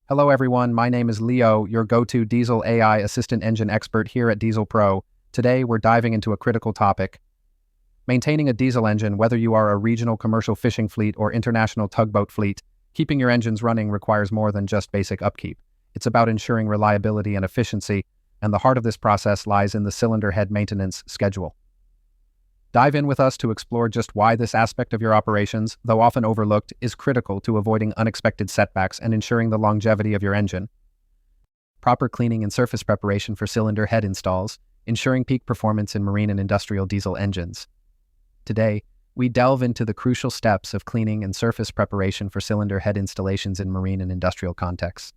Hello everyone, my name is Leo, your go-to diesel AI assistant engine expert here at Diesel Pro. Today we're diving into a critical topic. Maintaining a diesel engine, whether you are a regional commercial fishing fleet or international tugboat fleet, keeping your engines running requires more than just basic upkeep. It's about ensuring reliability and efficiency, and the heart of this process lies in the cylinder head maintenance schedule. Dive in with us to explore just why this aspect of your operations, though often overlooked, is critical to avoiding unexpected setbacks and ensuring the longevity of your engine. Proper cleaning and surface preparation for cylinder head installs, ensuring peak performance in marine and industrial diesel engines. Today, we delve into the crucial steps of cleaning and surface preparation for cylinder head installations in marine and industrial contexts.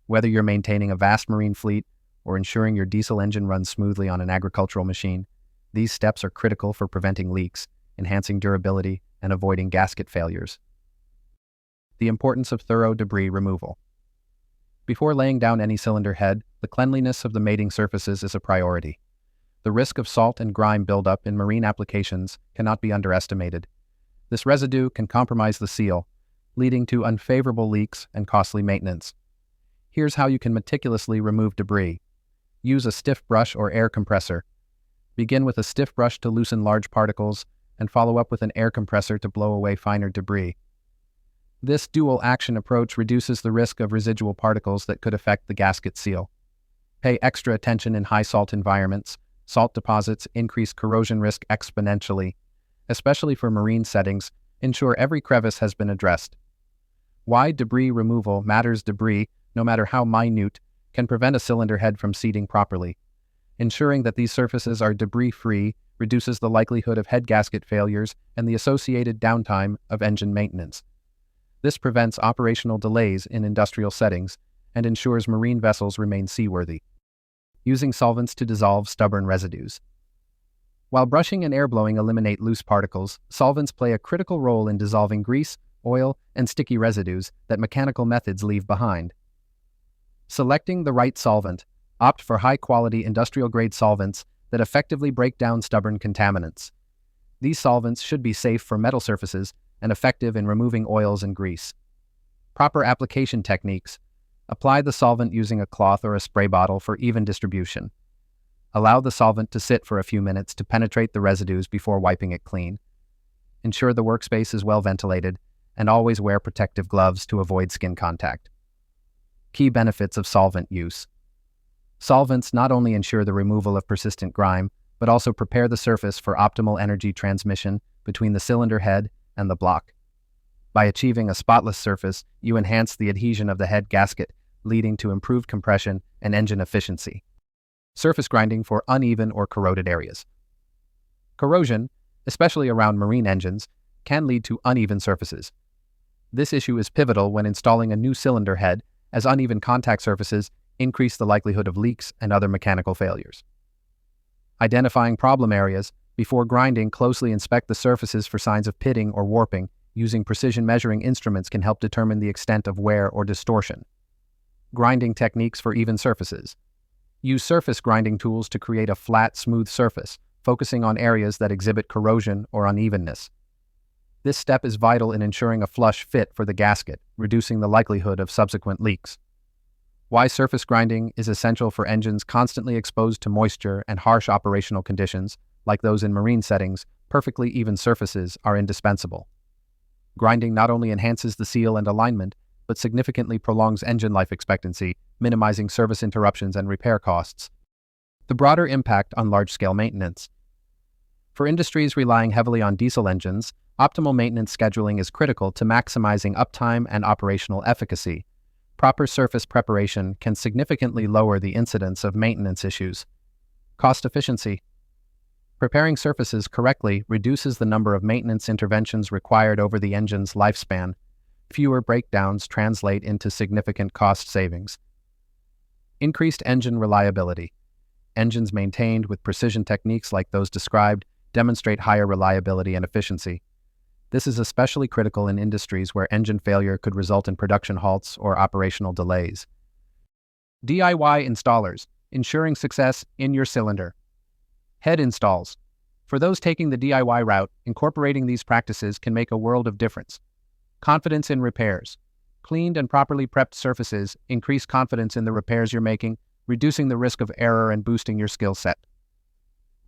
Whether you're maintaining a vast marine fleet or ensuring your diesel engine runs smoothly on an agricultural machine, these steps are critical for preventing leaks, enhancing durability, and avoiding gasket failures. The importance of thorough debris removal. Before laying down any cylinder head, the cleanliness of the mating surfaces is a priority. The risk of salt and grime buildup in marine applications cannot be underestimated. This residue can compromise the seal, leading to unfavorable leaks and costly maintenance. Here's how you can meticulously remove debris. Use a stiff brush or air compressor. Begin with a stiff brush to loosen large particles and follow up with an air compressor to blow away finer debris. This dual-action approach reduces the risk of residual particles that could affect the gasket seal. Pay extra attention in high-salt environments. Salt deposits increase corrosion risk exponentially. Especially for marine settings, ensure every crevice has been addressed. Why debris removal matters. Debris, no matter how minute, can prevent a cylinder head from seating properly. Ensuring that these surfaces are debris-free reduces the likelihood of head gasket failures and the associated downtime of engine maintenance. This prevents operational delays in industrial settings and ensures marine vessels remain seaworthy. Using solvents to dissolve stubborn residues. While brushing and air blowing eliminate loose particles, solvents play a critical role in dissolving grease, oil, and sticky residues that mechanical methods leave behind. Selecting the right solvent. Opt for high-quality industrial-grade solvents that effectively break down stubborn contaminants. These solvents should be safe for metal surfaces and effective in removing oils and grease. Proper application techniques. Apply the solvent using a cloth or a spray bottle for even distribution. Allow the solvent to sit for a few minutes to penetrate the residues before wiping it clean. Ensure the workspace is well ventilated, and always wear protective gloves to avoid skin contact. Key benefits of solvent use. Solvents not only ensure the removal of persistent grime, but also prepare the surface for optimal energy transmission between the cylinder head and the block. By achieving a spotless surface, you enhance the adhesion of the head gasket, leading to improved compression and engine efficiency. Surface grinding for uneven or corroded areas. Corrosion, especially around marine engines, can lead to uneven surfaces. This issue is pivotal when installing a new cylinder head, as uneven contact surfaces increase the likelihood of leaks and other mechanical failures. Identifying problem areas. Before grinding, closely inspect the surfaces for signs of pitting or warping. Using precision measuring instruments can help determine the extent of wear or distortion. Grinding techniques for even surfaces. Use surface grinding tools to create a flat, smooth surface, focusing on areas that exhibit corrosion or unevenness. This step is vital in ensuring a flush fit for the gasket, reducing the likelihood of subsequent leaks. Why surface grinding is essential for engines constantly exposed to moisture and harsh operational conditions, like those in marine settings. Perfectly even surfaces are indispensable. Grinding not only enhances the seal and alignment, but significantly prolongs engine life expectancy, minimizing service interruptions and repair costs. The broader impact on large-scale maintenance. For industries relying heavily on diesel engines, optimal maintenance scheduling is critical to maximizing uptime and operational efficacy. Proper surface preparation can significantly lower the incidence of maintenance issues. Cost efficiency. Preparing surfaces correctly reduces the number of maintenance interventions required over the engine's lifespan. Fewer breakdowns translate into significant cost savings. Increased engine reliability. Engines maintained with precision techniques like those described demonstrate higher reliability and efficiency. This is especially critical in industries where engine failure could result in production halts or operational delays. DIY installers, ensuring success in your cylinder. Head installs. For those taking the DIY route, incorporating these practices can make a world of difference. Confidence in repairs. Cleaned and properly prepped surfaces increase confidence in the repairs you're making, reducing the risk of error and boosting your skill set.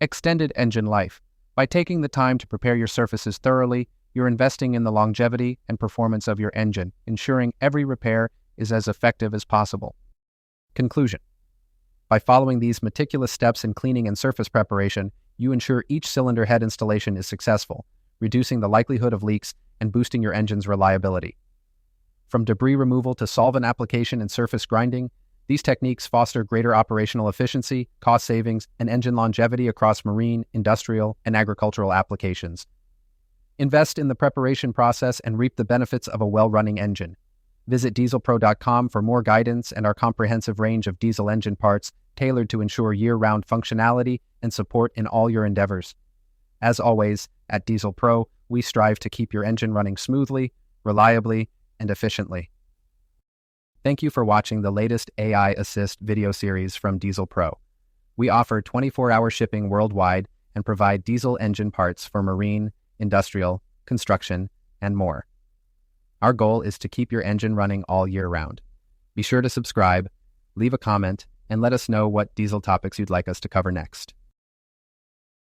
Extended engine life. By taking the time to prepare your surfaces thoroughly, you're investing in the longevity and performance of your engine, ensuring every repair is as effective as possible. Conclusion. By following these meticulous steps in cleaning and surface preparation, you ensure each cylinder head installation is successful, reducing the likelihood of leaks and boosting your engine's reliability. From debris removal to solvent application and surface grinding, these techniques foster greater operational efficiency, cost savings, and engine longevity across marine, industrial, and agricultural applications. Invest in the preparation process and reap the benefits of a well-running engine. Visit dieselpro.com for more guidance and our comprehensive range of diesel engine parts tailored to ensure year-round functionality and support in all your endeavors. As always, at Diesel Pro, we strive to keep your engine running smoothly, reliably, and efficiently. Thank you for watching the latest AI Assist video series from Diesel Pro. We offer 24-hour shipping worldwide and provide diesel engine parts for marine, industrial, construction, and more. Our goal is to keep your engine running all year round. Be sure to subscribe, leave a comment, and let us know what diesel topics you'd like us to cover next.